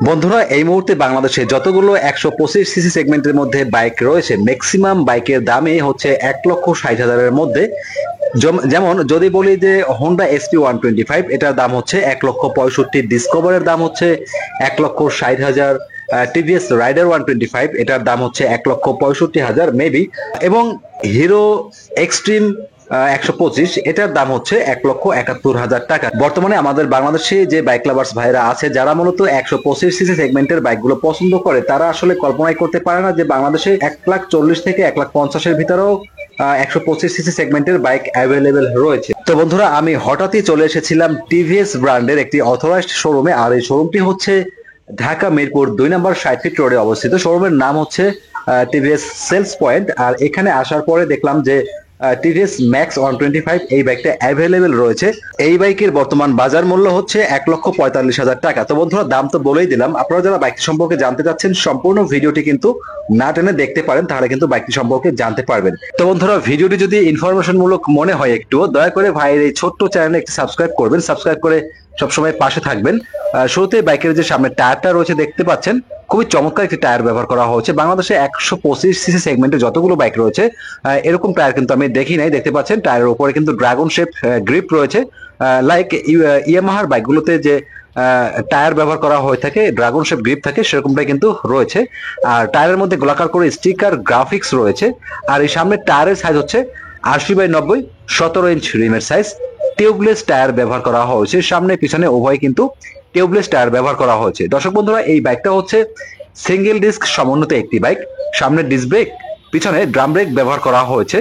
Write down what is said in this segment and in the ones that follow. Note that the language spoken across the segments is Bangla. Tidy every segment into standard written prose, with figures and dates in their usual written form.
বন্ধুরা, এই মুহূর্তে বাংলাদেশে যতগুলো 125 সিসি সেগমেন্টের মধ্যে বাইক রয়েছে, ম্যাক্সিমাম বাইকের দামই হচ্ছে 1,60,000-এর মধ্যে। যেমন যদি বলি যে হোন্ডা SP125, এটার দাম হচ্ছে 1,65,000, ডিসকভারের দাম হচ্ছে 1,60,000, টিভিএস রাইডার 125 এটার দাম হচ্ছে 1,65,000 মেবি, এবং হিরো এক্সট্রিম 125 এটার দাম হচ্ছে 1,71,000 টাকা। বর্তমানে আমাদের বাংলাদেশে যে বাইক লাভার্স ভাইরা আছে, যারা মূলত 125 সিসি সেগমেন্টের বাইকগুলো পছন্দ করে, তারা আসলে কল্পনাই করতে পারে না যে বাংলাদেশে 1,40,000 থেকে 1,50,000-এর ভিতরেও 125 সিসি সেগমেন্টের বাইক অ্যাভেলেবেল রয়েছে। তো বন্ধুরা, আমি হঠাৎই চলে এসেছিলাম টিভিএস ব্র্যান্ডের একটি অথরাইজড শোরুমে, আর এই শোরুমটি হচ্ছে ঢাকা মিরপুর 2 নম্বর 60 ফিট রোডে অবস্থিত। শোরুমের নাম হচ্ছে টিভিএস সেলস পয়েন্ট। আর এখানে আসার পরে দেখলাম যে টিভিএস ম্যাক্স 125 এই বাইকটা অ্যাভেলেবেল রয়েছে। এই বাইকের বর্তমান বাজার মূল্য হচ্ছে 1,45,000 টাকা। তো বন্ধুরা, দাম তো বলেই দিলাম, আপনারা যারা বাইকটি সম্পর্কে জানতে চাচ্ছেন সম্পূর্ণ ভিডিওটি কিন্তু না টেনে দেখতে পারেন, তাহলে কিন্তু বাইকটি সম্পর্কে জানতে পারবেন। তো বন্ধুরা, ভিডিওটি যদি ইনফরমেশন মূলক মনে হয় একটু, দয়া করে ভাইয়ের এই ছোট্ট চ্যানেলে একটি সাবস্ক্রাইব করবেন, সাবস্ক্রাইব করে সবসময় পাশে থাকবেন। শুরুতে বাইকের যে সামনে টায়ারটা রয়েছে দেখতে পাচ্ছেন, খুবই চমৎকার একটি টায়ার ব্যবহার করা হয়েছে। বাংলাদেশে 125 সিসি সেগমেন্টে যতগুলো বাইক রয়েছে, এরকম টায়ার কিন্তু আমি দেখি নাই। দেখতে পাচ্ছেন টায়ারের উপরে কিন্তু ড্রাগন শেপ গ্রিপ রয়েছে, লাইক ইয়ামাহার বাইকগুলোতে যে টায়ার ব্যবহার করা হয়ে থাকে, ড্রাগন শেপ গ্রিপ থাকে, সেরকমটাই কিন্তু রয়েছে। আর টায়ারের মধ্যে গোলাকার করে স্টিকার গ্রাফিক্স রয়েছে। আর এই সামনে টায়ারের সাইজ হচ্ছে 80/90, 17 ইঞ্চ রিমের সাইজ। টিউবলেস টায়ার ব্যবহার করা হয়েছে, সামনে পিছনে উভয় কিন্তু টিউবলেস টায়ার ব্যবহার করা হয়েছে। দর্শক বন্ধুরা, এই বাইকটা হচ্ছে সিঙ্গেল ডিস্ক সমন্বিত একটি বাইক। সামনে ডিস্ক ব্রেক, পিছনে ড্রাম ব্রেক ব্যবহার করা হয়েছে।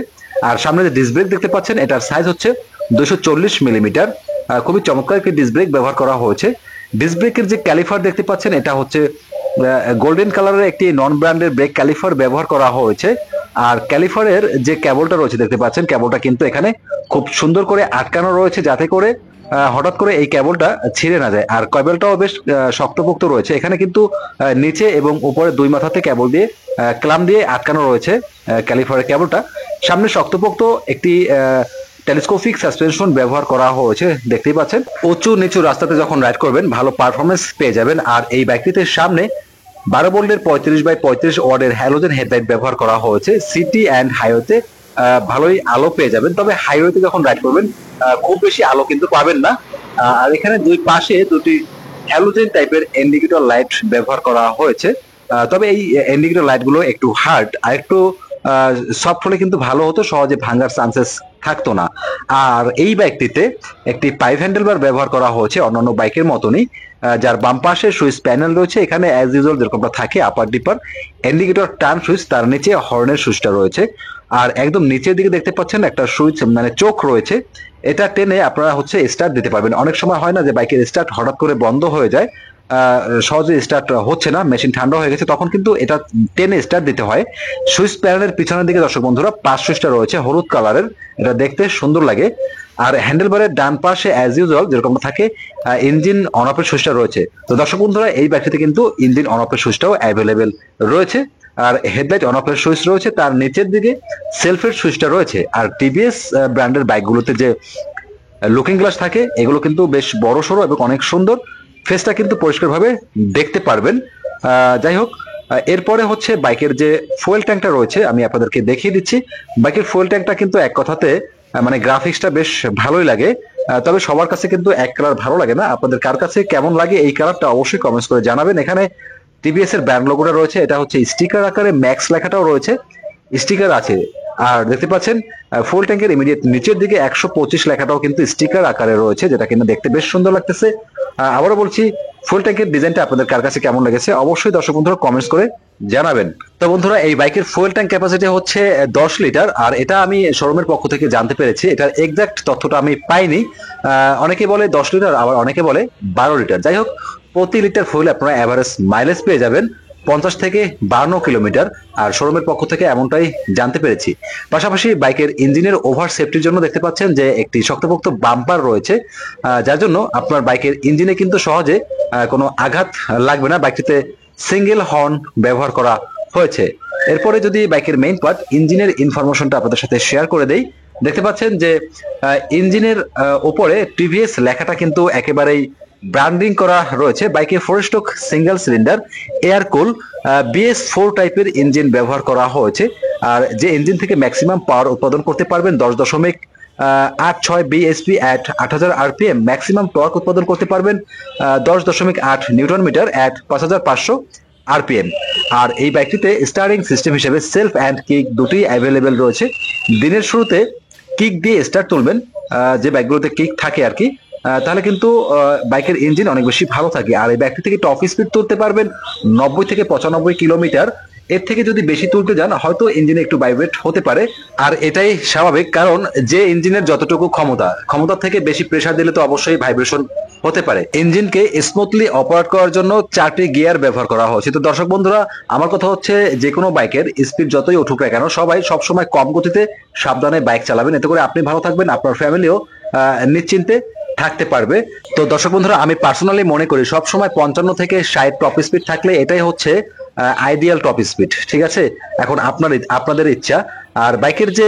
আর সামনে যে ডিস্ক ব্রেক দেখতে পাচ্ছেন, এটার সাইজ হচ্ছে 240 মিলিমিটার। খুবই চমৎকার একটি ডিস্ক ব্রেক ব্যবহার করা হয়েছে। ডিস্ক ব্রেকের যে ক্যালিফার দেখতে পাচ্ছেন, এটা হচ্ছে গোল্ডেন কালারের একটি নন ব্র্যান্ডের ব্রেক ক্যালিফার ব্যবহার করা হয়েছে। আর ক্যালিফারের যে কেবলটা রয়েছে দেখতে পাচ্ছেন, কেবলটা কিন্তু এখানে খুব সুন্দর করে আটকানো রয়েছে, যাতে করে হঠাৎ করে এই কেবলটা ছিঁড়ে না যায়। আর কেবলটাও বেশ শক্তপোক্ত রয়েছে। এখানে কিন্তু নিচে এবং উপরে দুই মাথাতে কেবল দিয়ে ক্লাম দিয়ে আটকানো রয়েছে ক্যালিফারের কেবলটা। সামনে শক্তপোক্ত একটি টেলিস্কোপিক সাসপেনশন ব্যবহার করা হয়েছে, দেখতেই পাচ্ছেন। উঁচু নিচু রাস্তাতে যখন রাইড করবেন ভালো পারফরমেন্স পেয়ে যাবেন। আর এই বাইকটিতে সামনে 12 ভোল্টের 35/35 ওয়াটের হ্যালোজেন হেডলাইট ব্যবহার করা হয়েছে। সিটি অ্যান্ড হাইওয়েতে ভালোই আলো পেয়ে যাবেন, তবে হাইওয়েতে যখন রাইড করবেন খুব বেশি আলো কিন্তু পাবেন না। আর এখানে দুই পাশে দুটি হ্যালোজেন টাইপের ইন্ডিকেটর লাইট ব্যবহার করা হয়েছে। তবে এই ইন্ডিকেটর লাইট গুলো একটু হার্ড, আর একটু সফট হলে কিন্তু ভালো হতো, সহজে ভাঙার চান্সেস থাকতো না। আর এই বাইকটিতে একটি 5 হ্যান্ডেল বার ব্যবহার করা হয়েছে অন্যান্য বাইকের মতনই, যার বাম পাশে সুইচ প্যানেল রয়েছে। এখানে অ্যাজ ইউজুয়াল যেরকমটা থাকে আপার ডিপার ইন্ডিকেটর টার্ন সুইচ, তার নিচে হর্নের সুইচটা রয়েছে। আর একদম নিচের দিকে দেখতে পাচ্ছেন একটা সুইচ, মানে চোখ রয়েছে। এটা টেনে আপনারা হচ্ছে স্টার্ট দিতে পারবেন। অনেক সময় হয় না যে বাইকের স্টার্ট হঠাৎ করে বন্ধ হয়ে যায়, সহজে স্টার্ট হচ্ছে না, মেশিন ঠান্ডা হয়ে গেছে, তখন কিন্তু এটা টেনে স্টার্ট দিতে হয়। সুইচ প্যানেলের পিছনের দিকে দর্শক বন্ধুরা পাঁচ সুইচটা রয়েছে হলুদ কালারের, এটা দেখতে সুন্দর লাগে। আর হ্যান্ডেল বারের ডান পাশে অ্যাজ ইউজুয়াল যেরকম থাকে ইঞ্জিন অন অফের সুইচটা রয়েছে। তো দর্শক বন্ধুরা, এই বাইকটিতে কিন্তু ইঞ্জিন অন অফের সুইচটাও অ্যাভেলেবেল রয়েছে। আর হেডলাইট অন অফের সুইচ রয়েছে, তার নিচের দিকে সেলফের সুইচটা রয়েছে। আর টিভিএস ব্র্যান্ডের বাইকগুলোতে যে লুকিং গ্লাস থাকে, এগুলো কিন্তু বেশ বড় সড়ো এবং অনেক সুন্দর, ফেসটা কিন্তু পরিষ্কারভাবে দেখতে পারবেন। যাই হোক, এরপরে হচ্ছে বাইকের যে ফুয়েল ট্যাঙ্কটা রয়েছে, আমি আপনাদেরকে দেখিয়ে দিচ্ছি। বাইকের ফুয়েল ট্যাঙ্কটা কিন্তু এক কথাতে মানে গ্রাফিক্সটা বেশ ভালোই লাগে। তবে সবার কাছে কিন্তু এক কালার ভালো লাগে না। আপনাদের কার কাছে কেমন লাগে এই কালারটা অবশ্যই কমেন্টস করে জানাবেন। এখানে টিভিএস এর ব্র্যান্ড লোগোটা রয়েছে, এটা হচ্ছে স্টিকার আকারে, ম্যাক্স লেখাটাও রয়েছে, স্টিকার আছে। আর দেখতে পাচ্ছেন ফুল ট্যাঙ্কের ইমিডিয়েট নিচের দিকে 125 লেখাটাও কিন্তু স্টিকার আকারে রয়েছে, যেটা কিন্তু দেখতে বেশ সুন্দর লাগতেছে। আবারও বলছি, ফুল ট্যাঙ্কের ডিজাইনটা আপনাদের কার কাছে কেমন লেগেছে অবশ্যই দর্শক বন্ধুরা কমেন্টস করে জানাবেন। তো বন্ধুরা, এই বাইকের ফুয়েল ট্যাঙ্ক ক্যাপাসিটি হচ্ছে 10 লিটার। আর এটা আমি শোরুমের পক্ষ থেকে জানতে পেরেছি, এটার এক্সাক্ট তথ্যটা আমি পাইনি। অনেকে বলে 10 লিটার, আবার অনেকে বলে 12 লিটার। যাই হোক, প্রতি লিটার ফুয়েল আপনারা এভারেজ মাইলেজ পেয়ে যাবেন 50 থেকে 52 কিলোমিটার। আর শোরুমের পক্ষ থেকে এমনটাই জানতে পেরেছি। পাশাপাশি বাইকের ইঞ্জিনের ওভার সেফটির জন্য দেখতে পাচ্ছেন যে একটি শক্তপোক্ত বাম্পার রয়েছে, যার জন্য আপনার বাইকের ইঞ্জিনে কিন্তু সহজে কোনো আঘাত লাগবে না। বাইকটিতে সিঙ্গেল হর্ন ব্যবহার করা হয়েছে। এরপরে যদি বাইকের মেইন পার্ট ইঞ্জিনের ইনফরমেশনটা আপনাদের সাথে শেয়ার করে দেই, দেখতে পাচ্ছেন যে ইঞ্জিনের উপরে টিভিএস লেখাটা কিন্তু একেবারেই ব্র্যান্ডিং করা রয়েছে। বাইকে 4 স্ট্রোক সিঙ্গেল সিলিন্ডার এয়ার কুল BS4 টাইপের ইঞ্জিন ব্যবহার করা হয়েছে। আর যে ইঞ্জিন থেকে ম্যাক্সিমাম পাওয়ার উৎপাদন করতে পারবেন 10.86 BSP at 8000 RPM, maximum torque উৎপাদন করতে পারবেন 10.8 নিউটন মিটার অ্যাট 5500 আরপিএম। আর এই বাইকটিতে স্টারিং সিস্টেম হিসেবে সেলফ অ্যান্ড কিক দুটি অ্যাভেলেবেল রয়েছে। দিনের শুরুতে কিক দিয়ে স্টার্ট তুলবেন, যে বাইকগুলোতে কিক থাকে আর কি, তাহলে কিন্তু বাইকের ইঞ্জিন অনেক বেশি ভালো থাকে। আর এই বাইকটি থেকে টপ স্পিড তুলতে পারবেন 90 থেকে 95 কিলোমিটার। এর থেকে যদি বেশি তুলতে যান হয়তো ইঞ্জিনে একটু ভাইব্রেট হতে পারে, আর এটাই স্বাভাবিক, কারণ যে ইঞ্জিনের যতটুকু ক্ষমতা থেকে বেশি প্রেসার দিলে তো অবশ্যই ভাইব্রেশন হতে পারে। ইঞ্জিনকে স্মুথলি অপারেট করার জন্য 4টি গিয়ার ব্যবহার করা হয়েছে। তো দর্শক বন্ধুরা, আমার কথা হচ্ছে যে কোনো বাইকের স্পিড যতই উঠুক না কেন সবাই সবসময় কম গতিতে সাবধানে বাইক চালাবেন, এতে করে আপনি ভালো থাকবেন, আপনার ফ্যামিলিও নিশ্চিন্তে থাকতে পারবে। তো দর্শক বন্ধুরা, আমি পার্সোনালি মনে করি সবসময় 55 থেকে 60 টপ স্পিড থাকলে এটাই হচ্ছে আইডিয়াল টপ স্পিড। ঠিক আছে, এখন আপনাদের ইচ্ছা। আর বাইকের যে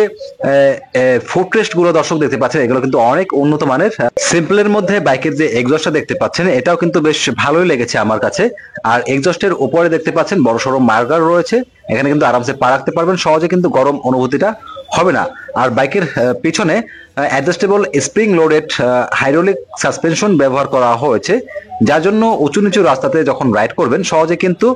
ফুটরেস্ট গুলো দর্শক দেখতে পাচ্ছেন এগুলো কিন্তু অনেক উন্নত মানের। সিম্পলের মধ্যে বাইকের যে এক্সস্টটা দেখতে পাচ্ছেন এটাও কিন্তু বেশ ভালোই লেগেছে আমার কাছে। আর এক্সস্টের উপরে দেখতে পাচ্ছেন বড় সড়ো মার্কার রয়েছে, এখানে কিন্তু আরামসে পা রাখতে পারবেন, সহজে কিন্তু গরম অনুভূতিটা হবে না। আর বাইকের পিছনে adjustable spring loaded hydraulic suspension ব্যবহার করা হয়েছে, যার জন্য উঁচু নিচু রাস্তাতে যখন রাইড করবেন সহজে কিন্তু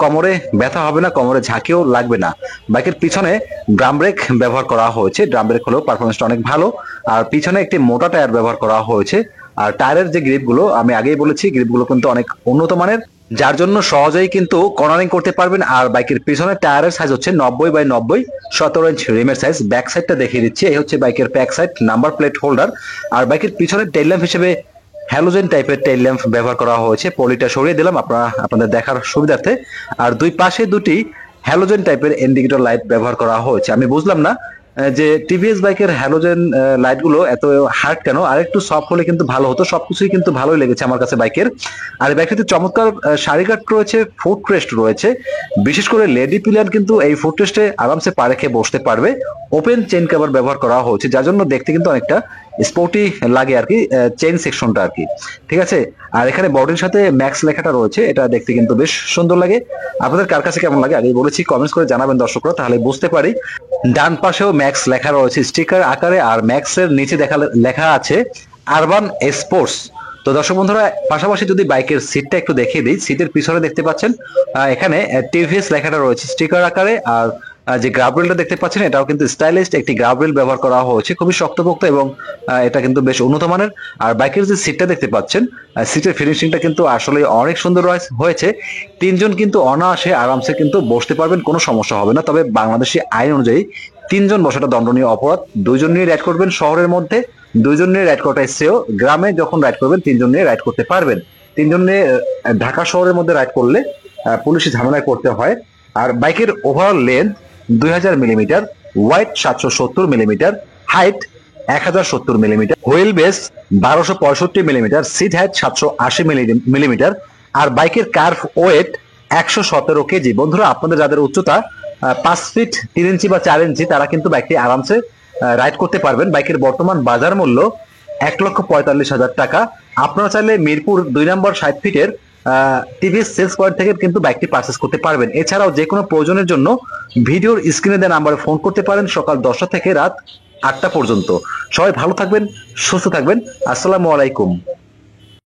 কোমরে ব্যথা হবে না, কোমরে ঝাঁকিও লাগবে না। বাইকের পিছনে ড্রাম ব্রেক ব্যবহার করা হয়েছে, ড্রাম ব্রেক হলেও পারফরমেন্সটা অনেক ভালো। আর পিছনে একটি মোটা টায়ার ব্যবহার করা হয়েছে। আর টায়ারের যে গ্রিপগুলো আমি আগেই বলেছি, গ্রিপগুলো কিন্তু অনেক উন্নত মানের, যার জন্য সহজেই কিন্তু কর্নারিং করতে পারবেন। আর বাইকের পিছনে টায়ারের সাইজ হচ্ছে 90/90, 17 ইঞ্চ রিমের সাইজ। ব্যাক সাইডটা দেখিয়ে দিচ্ছি, এই হচ্ছে বাইকের back side, number plate holder. আর বাইকের পিছনে টেইল ল্যাম্প হিসেবে হ্যালোজেন টাইপের টেইল ল্যাম্প ব্যবহার করা হয়েছে। পলিটা সরিয়ে দিলাম আপনাদের দেখার সুবিধার্থে। আর দুই পাশে দুটি হ্যালোজেন টাইপের ইন্ডিকেটর লাইট ব্যবহার করা হয়েছে। আমি বুঝলাম না যে টিভিএস বাইকের হ্যালোজেন লাইট গুলো এত হার্ড কেন, আর একটু সফট হলে কিন্তু ভালো হতো। সবকিছুই কিন্তু ভালোই লেগেছে আমার কাছে বাইকের। আর এই বাইকটিতে চমৎকার সারি কাট রয়েছে, ফুট রেস্ট রয়েছে। বিশেষ করে লেডি পিলিয়ন কিন্তু এই ফুট রেস্টে আরামসে পা রেখে বসতে পারবে। ওপেন চেইন কভার ব্যবহার করা হয়েছে, যার জন্য দেখতে কিন্তু অনেকটা স্পোর্টি লাগে আর কি, চেইন সেকশনটা আর কি। ঠিক আছে, আর এখানে বডির সাথে ম্যাক্স লেখাটা রয়েছে, এটা দেখতে কিন্তু বেশ সুন্দর লাগে। আপনাদের কার কাছে কেমন লাগে আগেই বলেছি, কমেন্টস করে জানাবেন দর্শকরা, তাহলে বুঝতে পারি। ডান পাশেও ম্যাক্স লেখা রয়েছে স্টিকার আকারে, আর ম্যাক্স এর নিচে লেখা আছে আরবান স্পোর্টস। তো দর্শক বন্ধুরা, পাশাপাশি যদি বাইকের সিটটা একটু দেখিয়ে দিই, সিটের পিছনে দেখতে পাচ্ছেন এখানে টিভিএস লেখাটা রয়েছে স্টিকার আকারে। আর যে গ্রাবরেলটা দেখতে পাচ্ছেন এটাও কিন্তু স্টাইলিশ একটি গ্রাবরেল ব্যবহার করা হয়েছে, খুবই শক্তপোক্ত এবং এটা কিন্তু বেশ উন্নত মানের। আর বাইকের যে সিটটা দেখতে পাচ্ছেন, সিটের ফিনিশিংটা কিন্তু আসলে অনেক সুন্দর হয়েছে। তিনজন কিন্তু অনায়াসে আরামসে কিন্তু বসতে পারবেন, কোনো সমস্যা হবে না। তবে বাংলাদেশি আইন অনুযায়ী 3 জন বসাটা দণ্ডনীয় অপরাধ। 2 জন নিয়ে রাইড করবেন শহরের মধ্যে, 2 জন নিয়ে রাইড করাটা শ্রেয়। গ্রামে যখন রাইড করবেন 3 জন নিয়ে রাইড করতে পারবেন। 3 জন নিয়ে ঢাকা শহরের মধ্যে রাইড করলে পুলিশি ঝামেলায় করতে হয়। আর বাইকের overall length 2000 millimetre, wide 770 millimetre, height 1070 millimetre, wheel base 1265 millimetre, seat height 780 millimetre. আর বাইকের কার্ভ ওয়েট 117 কেজি। বন্ধুরা, আপনাদের যাদের উচ্চতা 5 ফিট 3 ইঞ্চি বা 4 ইঞ্চি তারা কিন্তু বাইকটি আরামসে রাইড করতে পারবেন। বাইকের বর্তমান বাজার মূল্য 1,45,000 টাকা। আপনারা চাইলে মিরপুর 2 নম্বর 60 ফিটের টিভিএস সেলস পয়েন্ট থেকে কিন্তু বাইকটি পারচেস করতে পারবেন। এছাড়াও যে কোনো প্রয়োজনের জন্য ভিডিওর স্ক্রিনে দেওয়া নাম্বারে ফোন করতে পারেন সকাল 10টা থেকে রাত 8টা পর্যন্ত। সবাই ভালো থাকবেন, সুস্থ থাকবেন। আসসালামু আলাইকুম।